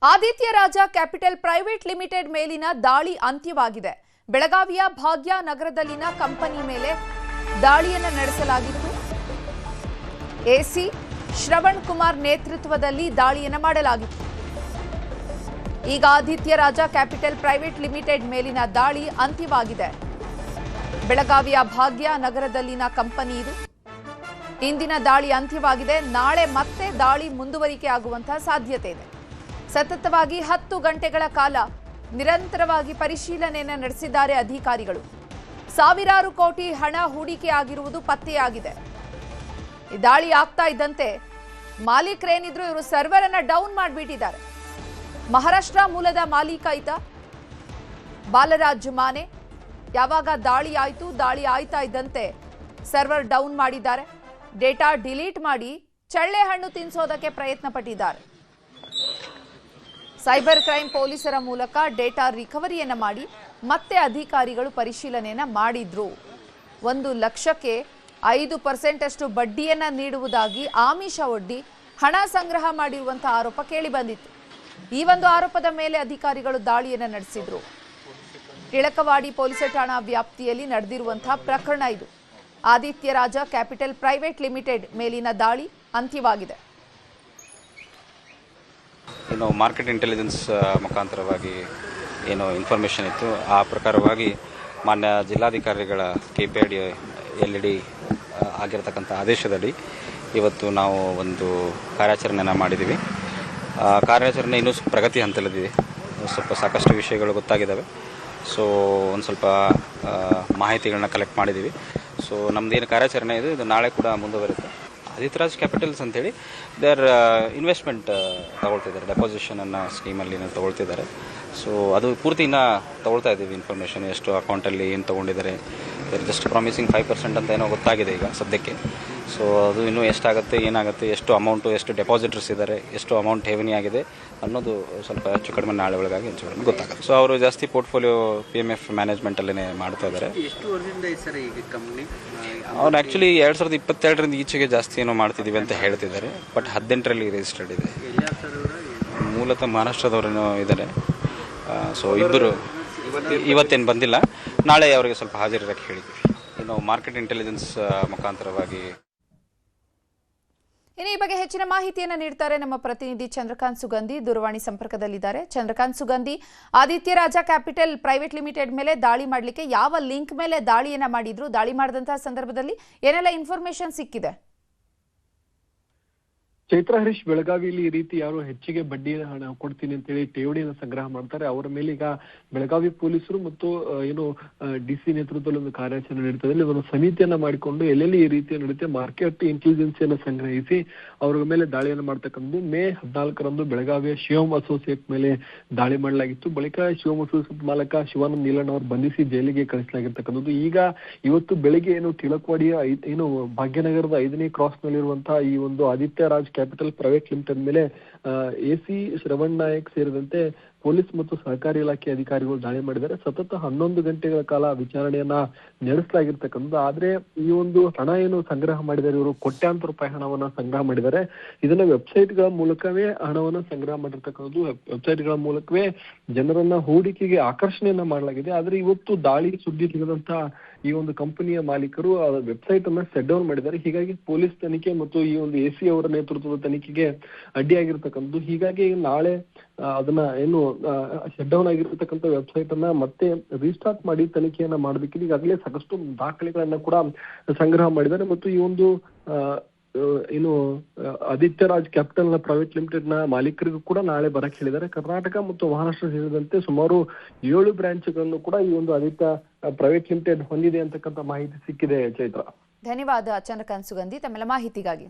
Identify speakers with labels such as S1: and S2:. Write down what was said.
S1: ಆದಿತ್ಯ ರಾಜ capital private limited ಮೇಲಿನ ದಾಳಿ ಅಂತ್ಯವಾಗಿದೆ. ಬೆಳಗಾವಿಯ ಭಾಗ್ಯ ನಗರದಲ್ಲಿನ ಕಂಪನಿ ಮೇಲೆ ದಾಳಿಯನ್ನು ನಡೆಸಲಾಗಿತ್ತು. ಎಸಿ ಶ್ರವಣ್ ಕುಮಾರ್ ನೇತೃತ್ವದಲ್ಲಿ ದಾಳಿಯನ್ನು ಮಾಡಲಾಗಿತ್ತು. ಈಗ ಆದಿತ್ಯ ರಾಜ ಕ್ಯಾಪಿಟಲ್ ಪ್ರೈವೇಟ್ ಲಿಮಿಟೆಡ್ ಮೇಲಿನ ದಾಳಿ ಅಂತ್ಯವಾಗಿದೆ. ಬೆಳಗಾವಿಯ ಭಾಗ್ಯ ನಗರದಲ್ಲಿನ ಕಂಪನಿ ಇದು. ಇಂದಿನ ದಾಳಿ ಅಂತ್ಯವಾಗಿದೆ. ನಾಳೆ ಮತ್ತೆ ದಾಳಿ ಮುಂದುವರಿಕೆ ಆಗುವಂತಹ ಸಾಧ್ಯತೆ ಇದೆ. ಸತತವಾಗಿ 10 ಗಂಟೆಗಳ ಕಾಲ ನಿರಂತರವಾಗಿ ಪರಿಶೀಲನೆಯನ್ನು ನಡೆಸಿದ್ದಾರೆ ಅಧಿಕಾರಿಗಳು. ಸಾವಿರಾರು ಕೋಟಿ ಹಣ ಹೂಡಿಕೆ ಆಗಿರುವುದು ಪತ್ತೆಯಾಗಿದೆ. ಈ ದಾಳಿ ಆಗ್ತಾ ಇದ್ದಂತೆ ಮಾಲೀಕರೇನಿದ್ರು ಇವರು ಸರ್ವರ್ ಅನ್ನು ಡೌನ್ ಮಾಡಿಬಿಟ್ಟಿದ್ದಾರೆ. ಮಹಾರಾಷ್ಟ್ರ ಮೂಲದ ಮಾಲೀಕ ಈತ ಬಾಲರಾಜ್ ಮಾನೆ. ಯಾವಾಗ ದಾಳಿ ಆಯ್ತಾ ಇದ್ದಂತೆ ಸರ್ವರ್ ಡೌನ್ ಮಾಡಿದ್ದಾರೆ. ಡೇಟಾ ಡಿಲೀಟ್ ಮಾಡಿ ಚಳ್ಳೆ ಹಣ್ಣು ತಿನ್ನಿಸೋದಕ್ಕೆ ಪ್ರಯತ್ನ ಪಟ್ಟಿದ್ದಾರೆ. ಸೈಬರ್ ಕ್ರೈಮ್ ಪೊಲೀಸರ ಮೂಲಕ ಡೇಟಾ ರಿಕವರಿಯನ್ನು ಮಾಡಿ ಮತ್ತೆ ಅಧಿಕಾರಿಗಳು ಪರಿಶೀಲನೆಯನ್ನು ಮಾಡಿದ್ರು. 1 ಲಕ್ಷಕ್ಕೆ 5% ಅಷ್ಟು ಬಡ್ಡಿಯನ್ನು ನೀಡುವುದಾಗಿ ಆಮಿಷ ಒಡ್ಡಿ ಹಣ ಸಂಗ್ರಹ ಮಾಡಿರುವಂತಹ ಆರೋಪ ಕೇಳಿ ಬಂದಿತ್ತು. ಈ ಒಂದು ಆರೋಪದ ಮೇಲೆ ಅಧಿಕಾರಿಗಳು ದಾಳಿಯನ್ನು ನಡೆಸಿದ್ರು. ಟಿಳಕವಾಡಿ ಪೊಲೀಸ್ ಠಾಣಾ ವ್ಯಾಪ್ತಿಯಲ್ಲಿ ನಡೆದಿರುವಂತಹ ಪ್ರಕರಣ ಇದು. ಆದಿತ್ಯ ರಾಜ ಕ್ಯಾಪಿಟಲ್ ಪ್ರೈವೇಟ್ ಲಿಮಿಟೆಡ್ ಮೇಲಿನ ದಾಳಿ ಅಂತ್ಯವಾಗಿದೆ.
S2: ಏನು ಮಾರ್ಕೆಟ್ ಇಂಟೆಲಿಜೆನ್ಸ್ ಮುಖಾಂತರವಾಗಿ ಏನು ಇನ್ಫಾರ್ಮೇಷನ್ ಇತ್ತು, ಆ ಪ್ರಕಾರವಾಗಿ ಮಾನ್ಯ ಜಿಲ್ಲಾಧಿಕಾರಿಗಳ KPID LED ಆಗಿರತಕ್ಕಂಥ ಆದೇಶದಡಿ ಇವತ್ತು ನಾವು ಒಂದು ಕಾರ್ಯಾಚರಣೆಯನ್ನು ಮಾಡಿದ್ದೀವಿ. ಕಾರ್ಯಾಚರಣೆ ಇನ್ನೂ ಪ್ರಗತಿ ಹಂತದಲ್ಲಿದೆ. ಸಾಕಷ್ಟು ವಿಷಯಗಳು ಗೊತ್ತಾಗಿದ್ದಾವೆ. ಸೊ ಒಂದು ಸ್ವಲ್ಪ ಮಾಹಿತಿಗಳನ್ನ ಕಲೆಕ್ಟ್ ಮಾಡಿದ್ದೀವಿ. ಸೊ ನಮ್ಮದೇನು ಕಾರ್ಯಾಚರಣೆ ಇದೆ ಇದು ನಾಳೆ ಕೂಡ ಮುಂದುವರಿಯುತ್ತೆ. ಆದಿತ್ಯ ರಾಜ್ ಕ್ಯಾಪಿಟಲ್ಸ್ ಅಂತೇಳಿ ದೇರ್ ಇನ್ವೆಸ್ಟ್ಮೆಂಟ್ ತಗೊಳ್ತಿದ್ದಾರೆ, ಡೆಪಾಸಿಷನನ್ನು ಸ್ಕೀಮಲ್ಲಿ ತಗೊಳ್ತಿದ್ದಾರೆ. ಸೊ ಅದು ಪೂರ್ತಿ ಇನ್ನೂ ತೊಗೊಳ್ತಾ ಇದ್ದೀವಿ ಇನ್ಫಾರ್ಮೇಷನ್, ಎಷ್ಟು ಅಕೌಂಟಲ್ಲಿ ಏನು ತೊಗೊಂಡಿದ್ದಾರೆ. ಜಸ್ಟ್ ಪ್ರಾಮಿಸಿಂಗ್ 5% ಅಂತ ಏನೋ ಗೊತ್ತಾಗಿದೆ ಈಗ ಸದ್ಯಕ್ಕೆ. ಸೊ ಅದು ಇನ್ನೂ ಎಷ್ಟಾಗುತ್ತೆ, ಏನಾಗುತ್ತೆ, ಎಷ್ಟು ಅಮೌಂಟು, ಎಷ್ಟು ಡೆಪಾಸಿಟರ್ಸ್ ಇದ್ದಾರೆ, ಎಷ್ಟು ಅಮೌಂಟ್ ಠೇವಣಿ ಆಗಿದೆ ಅನ್ನೋದು ಸ್ವಲ್ಪ ಹೆಚ್ಚು ಕಡಿಮೆ ನಾಳೆ ಒಳಗಾಗಿ ಹೆಚ್ಚು ಕಡಿಮೆ ಗೊತ್ತಾಗುತ್ತೆ. ಸೊ ಅವರು ಜಾಸ್ತಿ ಪೋರ್ಟ್ಫೋಲಿಯೋ PMF ಮ್ಯಾನೇಜ್ಮೆಂಟಲ್ಲೇ ಮಾಡ್ತಾ ಇದ್ದಾರೆ. ಅವ್ರು ಆ್ಯಕ್ಚುಲಿ 2022ರಿಂದ ಈಚೆಗೆ ಜಾಸ್ತಿ ಏನೋ ಮಾಡ್ತಿದ್ದೀವಿ ಅಂತ ಹೇಳ್ತಿದ್ದಾರೆ. ಬಟ್ 18ರಲ್ಲಿ ರಿಜಿಸ್ಟರ್ಡ್ ಇದೆ. ಮೂಲತಃ ಮಹಾರಾಷ್ಟ್ರದವರೇನೋ ಇದ್ದಾರೆ. ಸೊ ಇಬ್ಬರು ಇವತ್ತೇನು ಬಂದಿಲ್ಲ, ನಾಳೆ ಅವರಿಗೆ ಸ್ವಲ್ಪ ಹಾಜರಿರಕ್ಕೆ ಹೇಳಿದ್ವಿ. ಇನ್ನು ಮಾರ್ಕೆಟ್ ಇಂಟೆಲಿಜೆನ್ಸ್ ಮುಖಾಂತರವಾಗಿ
S1: ಇನ್ನು ಈ ಬಗ್ಗೆ ಹೆಚ್ಚಿನ ಮಾಹಿತಿಯನ್ನು ನೀಡ್ತಾರೆ ನಮ್ಮ ಪ್ರತಿನಿಧಿ ಚಂದ್ರಕಾಂತ್ ಸುಗಂಧಿ. ದೂರವಾಣಿ ಸಂಪರ್ಕದಲ್ಲಿದ್ದಾರೆ. ಚಂದ್ರಕಾಂತ್ ಸುಗಂಧಿ, ಆದಿತ್ಯ ರಾಜ ಕ್ಯಾಪಿಟಲ್ ಪ್ರೈವೇಟ್ ಲಿಮಿಟೆಡ್ ಮೇಲೆ ದಾಳಿ ಮಾಡಲಿಕ್ಕೆ ಯಾವ ಲಿಂಕ್ ಮೇಲೆ ದಾಳಿಯನ್ನ ಮಾಡಿದ್ರು? ದಾಳಿ ಮಾಡಿದಂತಹ ಸಂದರ್ಭದಲ್ಲಿ ಏನೆಲ್ಲ ಇನ್ಫಾರ್ಮೇಶನ್ ಸಿಕ್ಕಿದೆ?
S3: ಚೈತ್ರ ಹರೀಶ್, ಬೆಳಗಾವಿಯಲ್ಲಿ ಈ ರೀತಿ ಯಾರು ಹೆಚ್ಚಿಗೆ ಬಡ್ಡಿ ಹಣ ಕೊಡ್ತೀನಿ ಅಂತ ಹೇಳಿ ಠೇವಣಿಯನ್ನು ಸಂಗ್ರಹ ಮಾಡ್ತಾರೆ, ಅವರ ಮೇಲೆ ಈಗ ಬೆಳಗಾವಿ ಪೊಲೀಸರು ಮತ್ತು ಏನು DC ನೇತೃತ್ವದಲ್ಲಿ ಒಂದು ಕಾರ್ಯಾಚರಣೆ ನಡೀತದೆ. ಇಲ್ಲಿ ಒಂದು ಸಮಿತಿಯನ್ನ ಮಾಡಿಕೊಂಡು ಎಲ್ಲೆಲ್ಲಿ ಈ ರೀತಿ ನಡೀತೆ ಮಾರ್ಕೆಟ್ ಇಂಟೆಲಿಜೆನ್ಸಿಯನ್ನು ಸಂಗ್ರಹಿಸಿ ಅವರ ಮೇಲೆ ದಾಳಿಯನ್ನು ಮಾಡ್ತಕ್ಕಂಥದ್ದು. ಮೇ 14ರಂದು ಬೆಳಗಾವಿಯ ಶಿವಮ್ ಅಸೋಸಿಯೇಟ್ ಮೇಲೆ ದಾಳಿ ಮಾಡಲಾಗಿತ್ತು. ಬಳಿಕ ಶಿವಮ್ ಅಸೋಸಿಯೇಟ್ ಮಾಲಕ ಶಿವಾನಂದ್ ನೀಲಣ್ಣ ಅವರು ಬಂಧಿಸಿ ಜೈಲಿಗೆ ಕಳಿಸಲಾಗಿರ್ತಕ್ಕಂಥದ್ದು. ಈಗ ಇವತ್ತು ಬೆಳಿಗ್ಗೆ ಏನು ಟಿಳಕವಾಡಿಯ ಏನು ಭಾಗ್ಯನಗರದ 5ನೇ ಕ್ರಾಸ್ ನಲ್ಲಿರುವಂತಹ ಈ ಒಂದು Aditya Raj capital private limited ಮೇಲೆ ಎಸಿ ಶ್ರವಣ್ ನಾಯಕ್ ಸೇರಿದಂತೆ ಪೊಲೀಸ್ ಮತ್ತು ಸಹಕಾರಿ ಇಲಾಖೆ ಅಧಿಕಾರಿಗಳು ದಾಳಿ ಮಾಡಿದ್ದಾರೆ. ಸತತ 11 ಗಂಟೆಗಳ ಕಾಲ ವಿಚಾರಣೆಯನ್ನ ನಡೆಸಲಾಗಿರ್ತಕ್ಕಂಥದ್ದು. ಆದ್ರೆ ಈ ಒಂದು ಹಣ ಏನು ಸಂಗ್ರಹ ಮಾಡಿದ್ದಾರೆ, ಇವರು ಕೋಟ್ಯಾಂತರ ರೂಪಾಯಿ ಹಣವನ್ನ ಸಂಗ್ರಹ ಮಾಡಿದ್ದಾರೆ. ಇದನ್ನ ವೆಬ್ಸೈಟ್ಗಳ ಮೂಲಕವೇ ಹಣವನ್ನ ಸಂಗ್ರಹ ಮಾಡಿರ್ತಕ್ಕಂಥದ್ದು. ವೆಬ್ಸೈಟ್ಗಳ ಮೂಲಕವೇ ಜನರನ್ನ ಹೂಡಿಕೆಗೆ ಆಕರ್ಷಣೆಯನ್ನ ಮಾಡಲಾಗಿದೆ. ಆದ್ರೆ ಇವತ್ತು ದಾಳಿ ಸುದ್ದಿ ತಿಳಿದಂತ ಈ ಒಂದು ಕಂಪನಿಯ ಮಾಲೀಕರು ವೆಬ್ಸೈಟ್ ಅನ್ನ ಶಟ್ ಡೌನ್ ಮಾಡಿದ್ದಾರೆ. ಹೀಗಾಗಿ ಪೊಲೀಸ್ ತನಿಖೆ ಮತ್ತು ಈ ಒಂದು AC ಅವರ ನೇತೃತ್ವದ ತನಿಖೆಗೆ ಅಡ್ಡಿಯಾಗಿರ್ತಕ್ಕಂಥದ್ದು. ಹೀಗಾಗಿ ನಾಳೆ ಅದನ್ನ ಏನು ಶಟ್ ಡೌನ್ ಆಗಿರ್ತಕ್ಕಂಥ ವೆಬ್ಸೈಟ್ ಅನ್ನ ಮತ್ತೆ ರೀಸ್ಟಾರ್ಟ್ ಮಾಡಿ ತನಿಖೆಯನ್ನ ಮಾಡಬೇಕಿದೆ. ಈಗಾಗಲೇ ಸಾಕಷ್ಟು ದಾಖಲೆಗಳನ್ನ ಕೂಡ ಸಂಗ್ರಹ ಮಾಡಿದ್ದಾರೆ. ಮತ್ತು ಈ ಒಂದು ಏನು ಆದಿತ್ಯ ರಾಜ್ ಕ್ಯಾಪಿಟಲ್ ನ ಪ್ರೈವೇಟ್ ಲಿಮಿಟೆಡ್ ನ ಮಾಲೀಕರಿಗೂ ಕೂಡ ನಾಳೆ ಬರಕ್ಕೆ ಹೇಳಿದ್ದಾರೆ. ಕರ್ನಾಟಕ ಮತ್ತು ಮಹಾರಾಷ್ಟ್ರ ಸೇರಿದಂತೆ ಸುಮಾರು 7 ಬ್ರಾಂಚ್ಗಳನ್ನು ಕೂಡ ಈ ಒಂದು ಆದಿತ್ಯ ಪ್ರೈವೇಟ್ ಲಿಮಿಟೆಡ್ ಹೊಂದಿದೆ ಅಂತಕ್ಕಂಥ ಮಾಹಿತಿ ಸಿಕ್ಕಿದೆ. ಚೈತ್ರ,
S1: ಧನ್ಯವಾದ ಚಂದ್ರಕಾಂತ್ ಸುಗಂಧಿ ತಮ್ಮೆಲ್ಲ ಮಾಹಿತಿಗಾಗಿ.